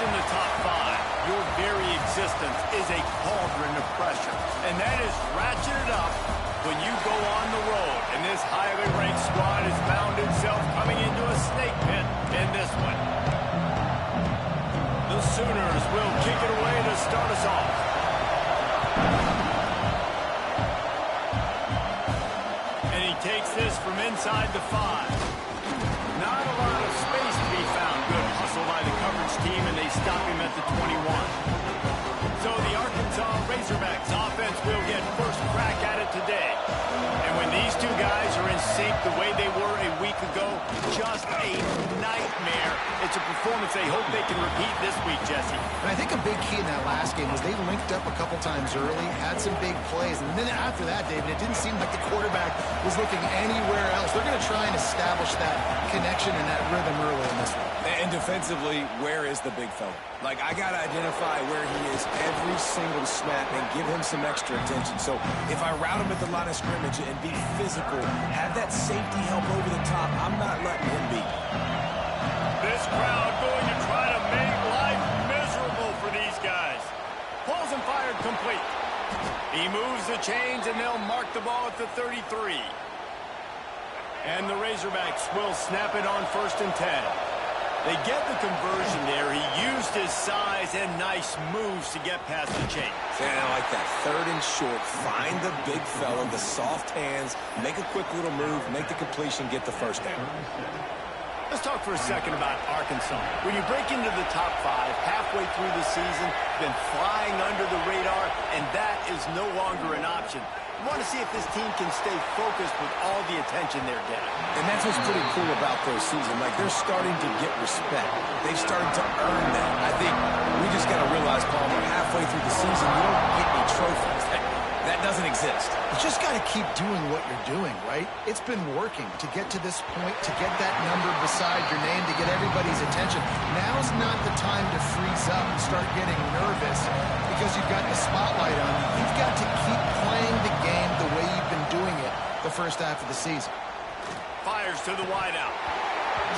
in the top five, your very existence is a cauldron of pressure. And that is ratcheted up when you go on the road. And this highly ranked squad has found itself coming into a snake pit in this one. The Sooners will kick it away to start us off. And he takes this from inside the 5. Not a lot of space to be found. Good hustle by the coverage team, and they stop him at the 21. So the Arkansas Razorbacks offense will get first crack at it today. And when these two guys are in sync the way they were a week ago, just a nightmare. It's a performance they hope they can repeat this week, Jesse. And I think a big key in that last game was they linked up a couple times early, had some big plays, and then after that, David, it didn't seem like the quarterback was looking anywhere else. They're going to try and establish that connection and that rhythm early in this one. And defensively, where is the big fella? Like, I got to identify where he is every single snap and give him some extra attention. So if I route him at the line of scrimmage and be physical, have that safety help over the top, I'm not letting him beat. This crowd going to try to make life miserable for these guys. Pulls and fired complete. He moves the chains, and they'll mark the ball at the 33. And the Razorbacks will snap it on 1st and 10. They get the conversion there. He used his size and nice moves to get past the chain. And I like that 3rd and short. Find the big fella, the soft hands, make a quick little move, make the completion, get the first down. Let's talk for a second about Arkansas. When you break into the top 5 halfway through the season, been flying under the radar, and that is no longer an option. You want to see if this team can stay focused with all the attention they're getting. And that's what's pretty cool about their season. Like, they're starting to get respect. They've started to earn that. I think we just got to realize, Palmer, halfway through the season, you don't get any trophies. That doesn't exist. You just got to keep doing what you're doing, right? It's been working to get to this point, to get that number beside your name, to get everybody's attention. Now's not the time to freeze up and start getting nervous because you've got the spotlight on you. You've got to keep playing the game the way you've been doing it the first half of the season. Fires to the wideout.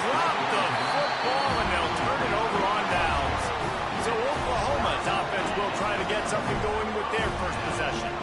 Drop the football, and they'll turn it over on downs. So Oklahoma's offense will try to get something going with their first possession.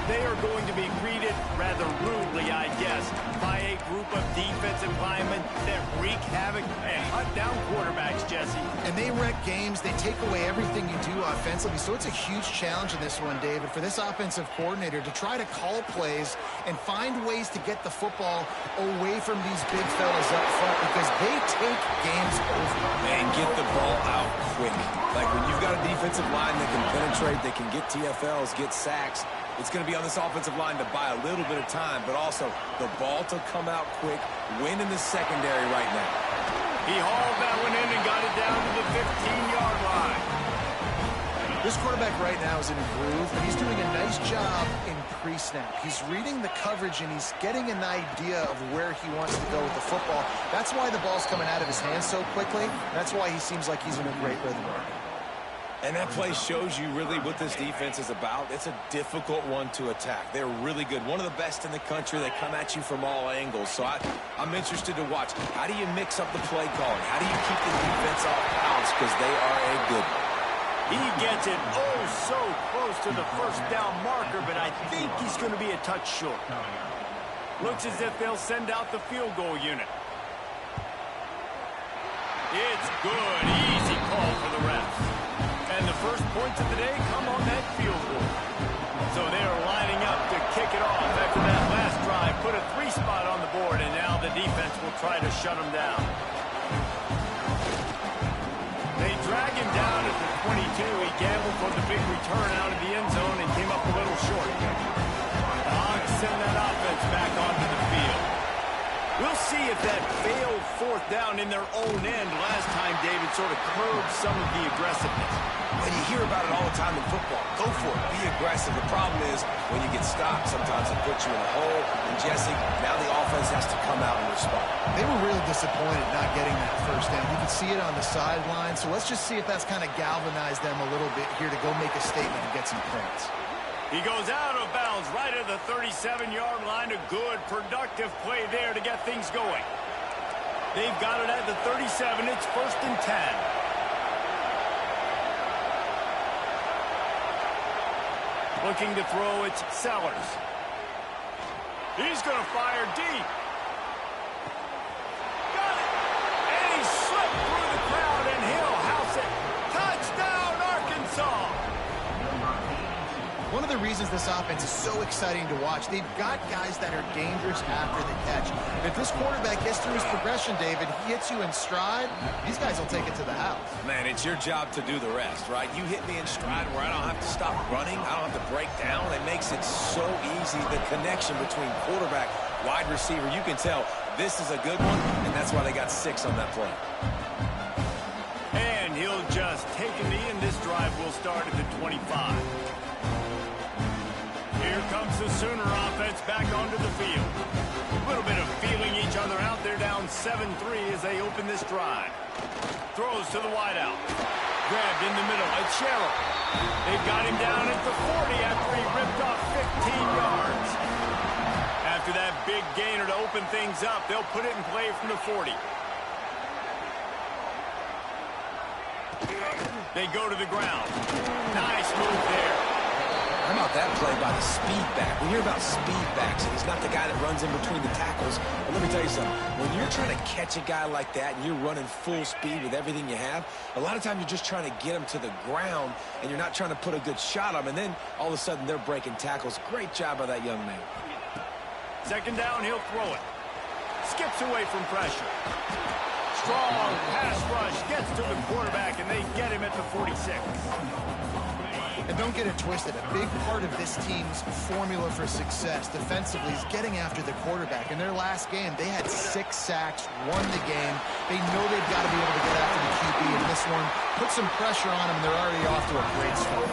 They are going to be greeted rather rudely, I guess, by a group of defensive linemen that wreak havoc and hunt down quarterbacks, Jesse. And they wreck games. They take away everything you do offensively. So it's a huge challenge in this one, David, for this offensive coordinator to try to call plays and find ways to get the football away from these big fellas up front because they take games over. And get the ball out quick. Like, when you've got a defensive line that can penetrate, they can get TFLs, get sacks, it's going to be on this offensive line to buy a little bit of time, but also the ball to come out quick, win in the secondary right now. He hauled that one in and got it down to the 15-yard line. This quarterback right now is in a groove, and he's doing a nice job in pre-snap. He's reading the coverage, and he's getting an idea of where he wants to go with the football. That's why the ball's coming out of his hands so quickly. That's why he seems like he's in a great rhythm. And that play shows you really what this defense is about. It's a difficult one to attack. They're really good. One of the best in the country. They come at you from all angles. So I'm interested to watch. How do you mix up the play calling? How do you keep the defense off balance? Because they are a good one. He gets it so close to the first down marker, but I think he's going to be a touch short. Looks as if they'll send out the field goal unit. It's good. Easy call for the refs. And the first points of the day come on that field goal. So they are lining up to kick it off after that last drive. Put a 3-spot on the board, and now the defense will try to shut them down. They drag him down at the 22. He gambled for the big return out of the end zone and came up a little short. The Hogs send that offense back onto the field. We'll see if that failed 4th down in their own end last time, David, sort of curbed some of the aggressiveness. When you hear about it all the time in football, go for it. Be aggressive. The problem is when you get stopped, sometimes it puts you in a hole. And, Jesse, now the offense has to come out and respond. They were really disappointed not getting that first down. You could see it on the sideline. So let's just see if that's kind of galvanized them a little bit here to go make a statement and get some points. He goes out of bounds right at the 37-yard line. A good, productive play there to get things going. They've got it at the 37. It's 1st and 10. Looking to throw, it's Sellers. He's going to fire deep. Got it. And he slipped through the crowd, and he'll house it. Touchdown, Arkansas. One of the reasons this offense is so exciting to watch, they've got guys that are dangerous after the catch. If this quarterback gets through his progression, David, he hits you in stride, these guys will take it to the house. Man, it's your job to do the rest, right? You hit me in stride where I don't have to stop running. I don't have to break down. It makes it so easy. The connection between quarterback, wide receiver, you can tell this is a good one, and that's why they got 6 on that play. And he'll just take a knee, and this drive will start at the 25. Here comes the Sooner offense back onto the field. A little bit of feeling each other out. They're down 7-3 as they open this drive. Throws to the wideout. Grabbed in the middle. It's Sherrill. They've got him down at the 40 after he ripped off 15 yards. After that big gainer to open things up, they'll put it in play from the 40. They go to the ground. Nice move there. How about that play by the speed back? We hear about speed backs, and he's not the guy that runs in between the tackles. But let me tell you something. When you're trying to catch a guy like that and you're running full speed with everything you have, a lot of times you're just trying to get him to the ground, and you're not trying to put a good shot on him. And then all of a sudden they're breaking tackles. Great job by that young man. Second down, he'll throw it. Skips away from pressure. Strong pass rush gets to the quarterback, and they get him at the 46. And don't get it twisted. A big part of this team's formula for success defensively is getting after the quarterback. In their last game, they had 6 sacks, won the game. They know they've got to be able to get after the QB in this one. Put some pressure on them, and they're already off to a great start.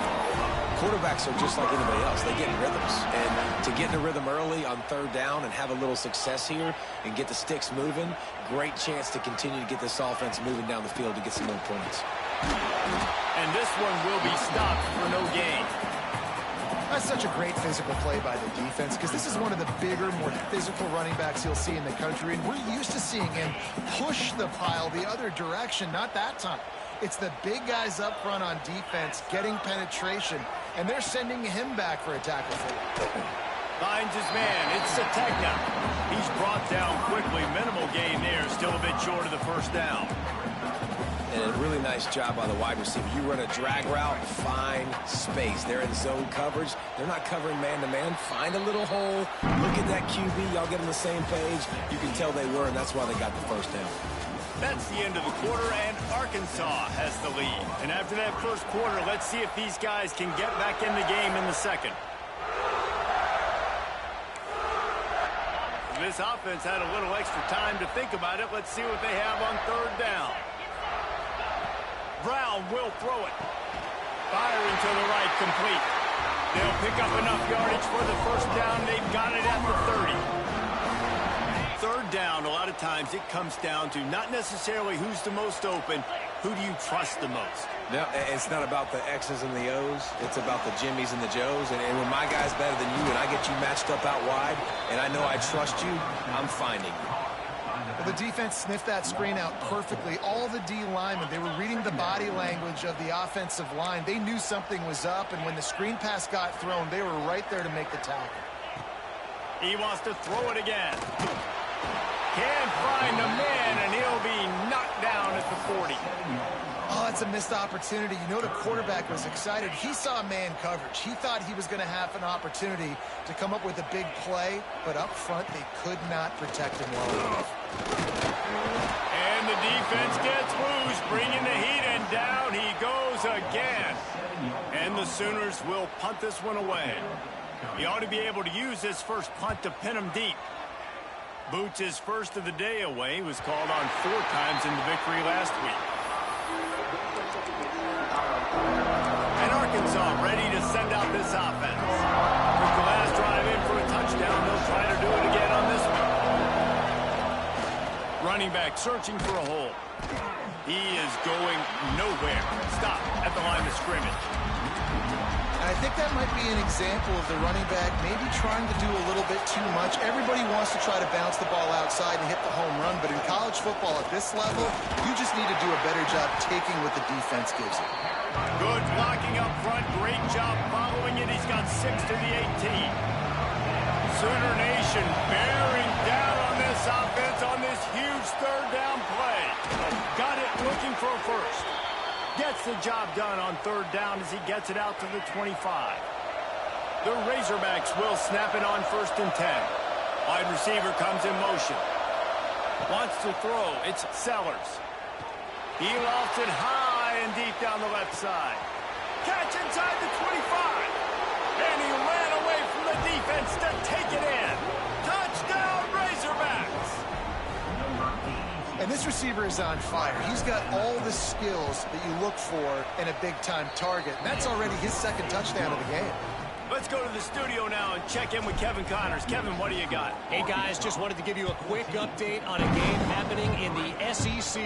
Quarterbacks are just like anybody else. They get in rhythms. And to get in a rhythm early on 3rd down and have a little success here and get the sticks moving, great chance to continue to get this offense moving down the field to get some more points. And this one will be stopped for no gain. That's such a great physical play by the defense because this is one of the bigger, more physical running backs you'll see in the country, and we're used to seeing him push the pile the other direction. Not that time. It's the big guys up front on defense getting penetration, and they're sending him back for a tackle failure. Finds his man. It's Sategna. He's brought down quickly. Minimal gain there. Still a bit short of the first down. And a really nice job by the wide receiver. You run a drag route, find space. They're in zone coverage. They're not covering man-to-man. Find a little hole. Look at that QB. Y'all get on the same page. You can tell they were, and that's why they got the first down. That's the end of the quarter, and Arkansas has the lead. And after that first quarter, let's see if these guys can get back in the game in the second. This offense had a little extra time to think about it. Let's see what they have on 3rd down. Brown will throw it. Firing to the right, complete. They'll pick up enough yardage for the first down. They've got it at the 30. 3rd down, a lot of times it comes down to not necessarily who's the most open, who do you trust the most? No, it's not about the X's and the O's. It's about the Jimmies and the Joes. And when my guy's better than you and I get you matched up out wide and I know I trust you, I'm finding you. Well, the defense sniffed that screen out perfectly. All the D linemen, they were reading the body language of the offensive line. They knew something was up, and when the screen pass got thrown, they were right there to make the tackle. He wants to throw it again. Can't find a man, and he'll be knocked down at the 40. Oh, it's a missed opportunity. You know the quarterback was excited. He saw man coverage. He thought he was going to have an opportunity to come up with a big play, but up front they could not protect him well enough. And the defense gets loose, bringing the heat, and down he goes again. And the Sooners will punt this one away. He ought to be able to use this first punt to pin him deep. Boots his first of the day away. He was called on 4 times in the victory last week. And Arkansas ready to send out this offense. Took the last drive in for a touchdown. They'll try to do it again on this one. Running back searching for a hole. He is going nowhere. Stop at the line of scrimmage. And I think that might be an example of the running back maybe trying to do a little bit too much. Everybody wants to try to bounce the ball outside and hit the home run, but in college football at this level, you just need to do a better job taking what the defense gives you. Good blocking up front. Great job following it. He's got 6 to the 18. Sooner Nation bearing down on this offense on this huge third down play. Got it looking for a first. Gets the job done on third down as he gets it out to the 25. The Razorbacks will snap it on 1st and 10. Wide receiver comes in motion. Wants to throw. It's Sellers. He lofts it high and deep down the left side. Catch inside the 25. And he ran away from the defense to take it in. Touchdown, Razorbacks! And this receiver is on fire. He's got all the skills that you look for in a big-time target. And that's already his 2nd touchdown of the game. Let's go to the studio now and check in with Kevin Connors. Kevin, what do you got? Hey, guys, just wanted to give you a quick update on a game happening in the SEC.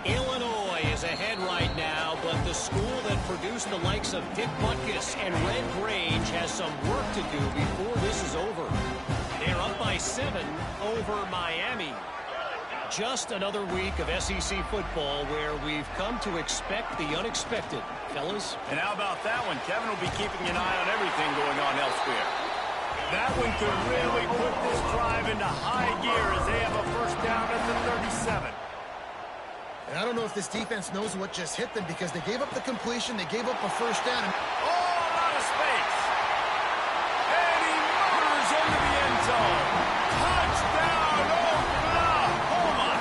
Illinois is ahead right now, but the school that produced the likes of Dick Butkus and Red Grange has some work to do before this is over. They're up by 7 over Miami. Just another week of SEC football where we've come to expect the unexpected, fellas. And how about that one? Kevin will be keeping an eye on everything going on elsewhere. That one could really put this drive into high gear as they have a first down at the 37. And I don't know if this defense knows what just hit them because they gave up the completion, they gave up a first down. Oh, a lot of space. And he motors into the end zone. Touchdown, Oklahoma.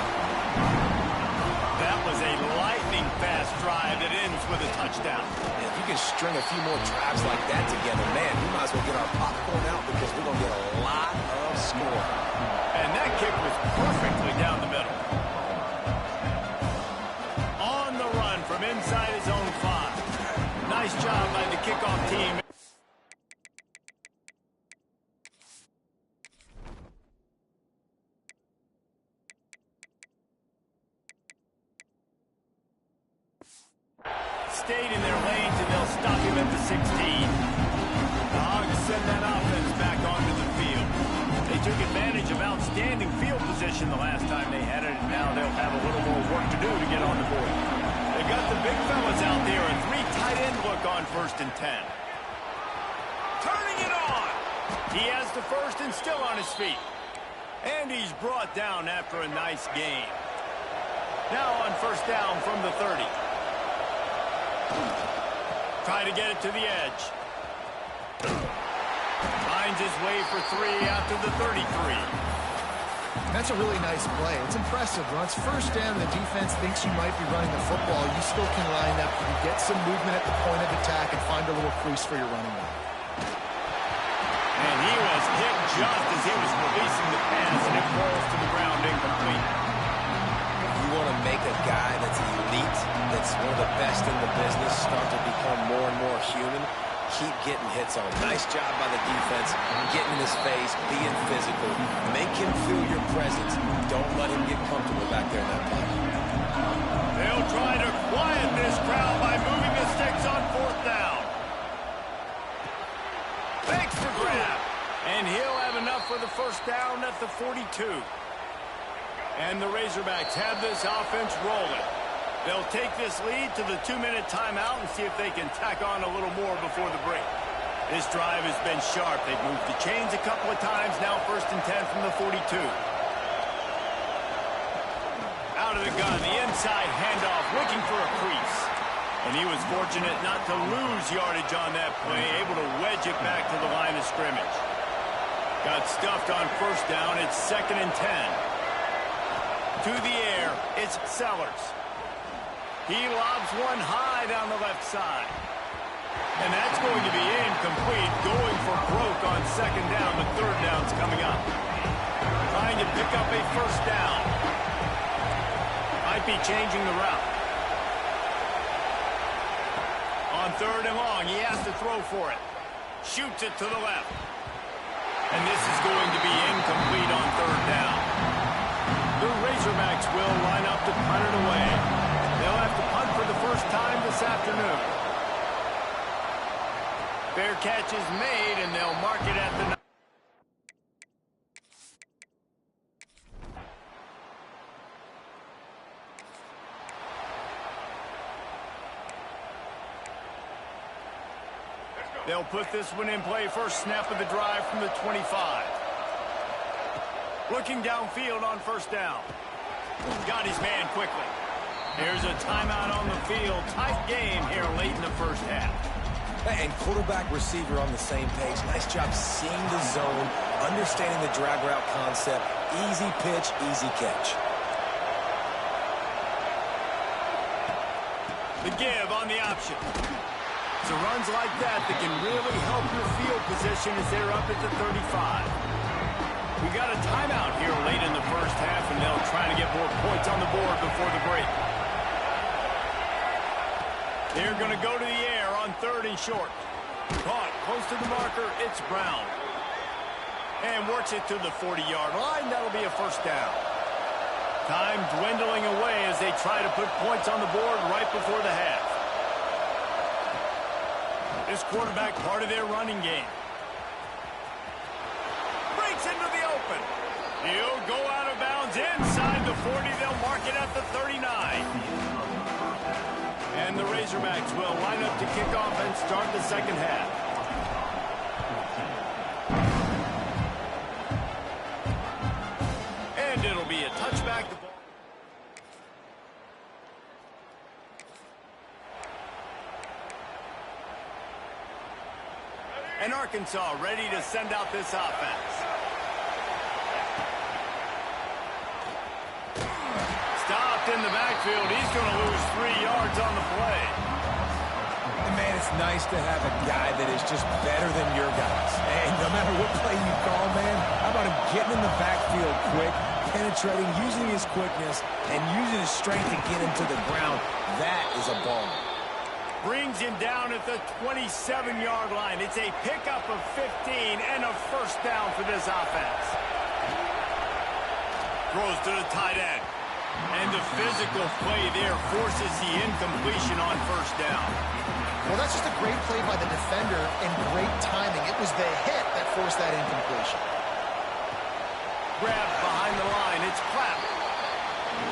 That was a lightning-fast drive that ends with a touchdown. If you can string a few more drives like that together, man, we might as well get our popcorn out because we're going to get a lot of score. And that kick was perfectly down the middle. From inside his own 5. Nice job by the kickoff team. Stayed in their lanes and they'll stop him at the 16. The Hogs send that offense back onto the field. They took advantage of outstanding field position the last time they had it, and now they'll have a little more work to do to get on the board. They got the big fellas out there, a 3 tight end look on 1st and 10. Turning it on. He has the first and still on his feet. And he's brought down after a nice gain. Now on first down from the 30. Try to get it to the edge. Finds his way for 3 after the 33. That's a really nice play. It's impressive. When it's first down, the defense thinks you might be running the football. You still can line up. You get some movement at the point of attack and find a little crease for your running back. And he was hit just as he was releasing the pass, and it falls to the ground incomplete. You want to make a guy that's elite, that's one of the best in the business, start to become more and more human. Keep getting hits on. Nice job by the defense, getting in his face, being physical. Make him feel your presence. Don't let him get comfortable back there in that pocket. They'll try to quiet this crowd by moving the sticks on 4th down. Thanks for grab. And he'll have enough for the first down at the 42. And the Razorbacks have this offense rolling. They'll take this lead to the 2-minute timeout and see if they can tack on a little more before the break. This drive has been sharp. They've moved the chains a couple of times. Now 1st and 10 from the 42. Out of the gun, the inside handoff, looking for a crease. And he was fortunate not to lose yardage on that play, able to wedge it back to the line of scrimmage. Got stuffed on first down. It's 2nd and 10. To the air, it's Sellers. He lobs one high down the left side. And that's going to be incomplete. Going for broke on 2nd down, but 3rd down's coming up. Trying to pick up a first down. Might be changing the route. On 3rd and long, he has to throw for it. Shoots it to the left. And this is going to be incomplete on 3rd down. The Razorbacks will line up to punt it away. They'll have to punt for the first time this afternoon. Fair catch is made, and they'll mark it at the... They'll put this one in play first snap of the drive from the 25. Looking downfield on first down. Got his man quickly. Here's a timeout on the field. Tight game here late in the first half. And quarterback receiver on the same page. Nice job seeing the zone, understanding the drag route concept. Easy pitch, easy catch. The give on the option. So runs like that can really help your field position as they're up at the 35. We got a timeout here late in the first half, and they'll try to get more points on the board before the break. They're going to go to the air on 3rd and short. Caught close to the marker. It's Brown. And works it to the 40-yard line. That'll be a first down. Time dwindling away as they try to put points on the board right before the half. This quarterback part of their running game. Breaks into the open. He'll go out of bounds inside the 40. They'll mark it at the 39. And the Razorbacks will line up to kick off and start the second half. And it'll be a touchback. And Arkansas ready to send out this offense. Stopped in the backfield. He's going to lose 3 yards on the play. And man, it's nice to have a guy that is just better than your guys. And no matter what play you call, man, how about him getting in the backfield quick, penetrating, using his quickness, and using his strength to get him to the ground. That is a ball. Brings him down at the 27-yard line. It's a pickup of 15 and a first down for this offense. Throws to the tight end. And the physical play there forces the incompletion on first down. Well, that's just a great play by the defender and great timing. It was the hit that forced that incompletion. Grab behind the line. It's Clapp.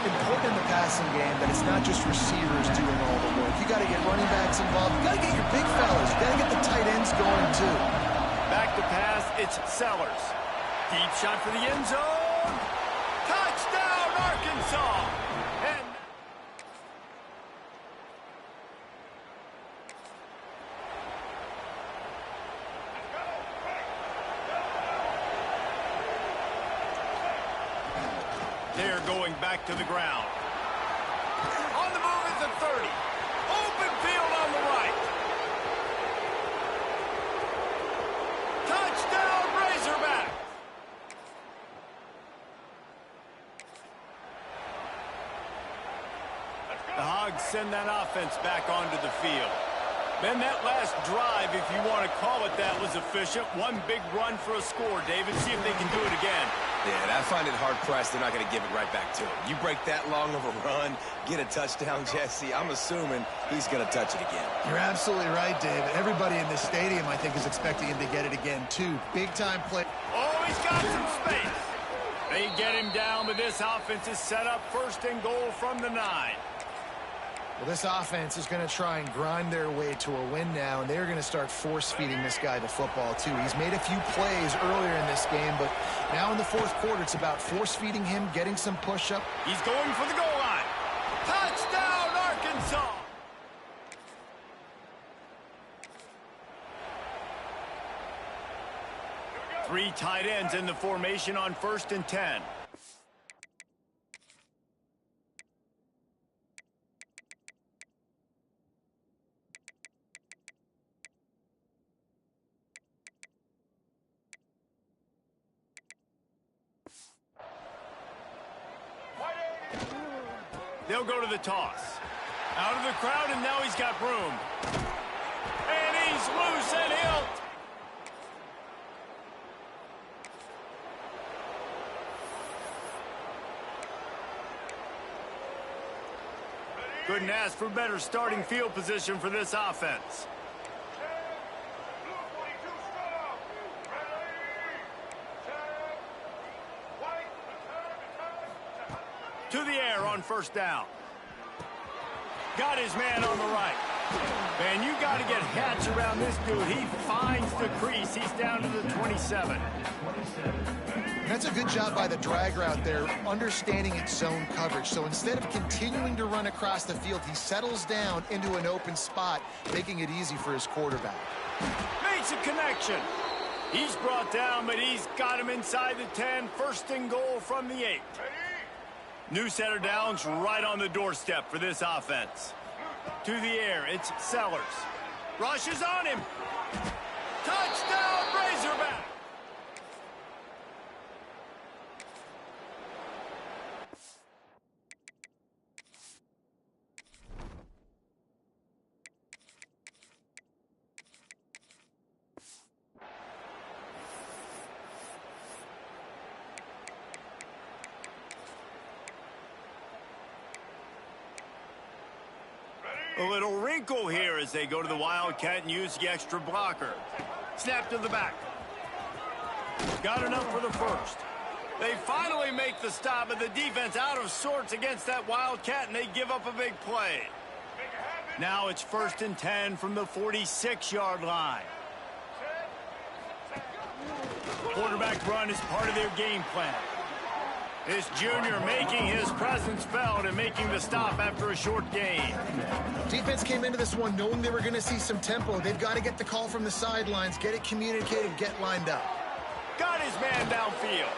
Important in the passing game that it's not just receivers doing all the work. You got to get running backs involved. You got to get your big fellas. You got to get the tight ends going too. Back to pass, it's Sellers. Deep shot for the end zone. Touchdown, Arkansas. And they're going back to the ground. On the move is the 30. Open field on the right. Touchdown, Razorback. The Hogs send that offense back onto the field. Then that last drive, if you want to call it that, was efficient. One big run for a score, David. See if they can do it again. Yeah, I find it hard-pressed they're not going to give it right back to him. You break that long of a run, get a touchdown, Jesse, I'm assuming he's going to touch it again. You're absolutely right, David. Everybody in this stadium, I think, is expecting him to get it again, too. Big-time play. Oh, he's got some space. They get him down, but this offense is set up first and goal from the 9. Well, this offense is going to try and grind their way to a win now, and they're going to start force-feeding this guy the football, too. He's made a few plays earlier in this game, but now in the fourth quarter, it's about force-feeding him, getting some push-up. He's going for the goal line. Touchdown, Arkansas! Three tight ends in the formation on 1st and 10. They'll go to the toss. Out of the crowd, and now he's got room. And he's loose and he'll... Couldn't ask for better starting field position for this offense. To the air on 1st down. Got his man on the right. And you got to get Hatch around this dude. He finds the crease. He's down to the 27. That's a good job by the drag route there, understanding its zone coverage. So instead of continuing to run across the field, he settles down into an open spot, making it easy for his quarterback. Makes a connection. He's brought down, but he's got him inside the 10. First and goal from the 8. New set of downs right on the doorstep for this offense. To the air, it's Sellers. Rush is on him. Touchdown, Razorback! A little wrinkle here as they go to the Wildcat and use the extra blocker. Snap to the back. Got enough for the first. They finally make the stop, and the defense out of sorts against that Wildcat, and they give up a big play. Now it's 1st and 10 from the 46-yard line. Quarterback run is part of their game plan. This junior making his presence felt and making the stop after a short gain. Defense came into this one knowing they were going to see some tempo. They've got to get the call from the sidelines, get it communicated, get lined up. Got his man downfield.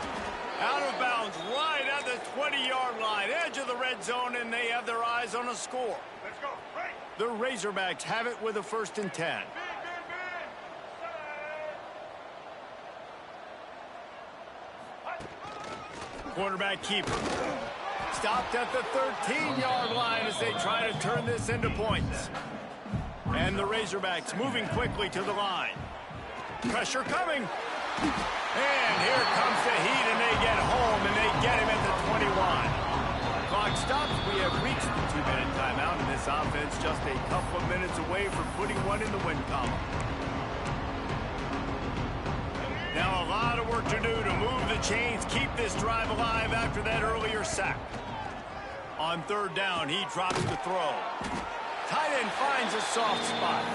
Out of bounds right at the 20-yard line, edge of the red zone, and they have their eyes on a score. Let's go. Right. The Razorbacks have it with a 1st and 10. Quarterback keeper. Stopped at the 13-yard line as they try to turn this into points. And the Razorbacks moving quickly to the line. Pressure coming. And here comes the heat, and they get home, and they get him at the 21. Clock stops. We have reached the 2-minute timeout, and this offense just a couple of minutes away from putting one in the win column. Now a lot of work to do to move the chains, keep this drive alive after that earlier sack. On 3rd down, he drops the throw. Tight end finds a soft spot.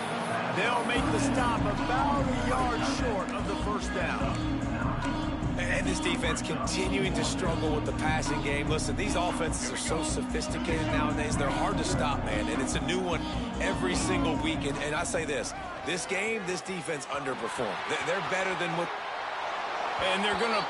They'll make the stop about a yard short of the 1st down. And this defense continuing to struggle with the passing game. Listen, these offenses are so sophisticated nowadays. They're hard to stop, man. And it's a new one every single week. And I say this game, this defense underperformed. They're better than what... And they're going to...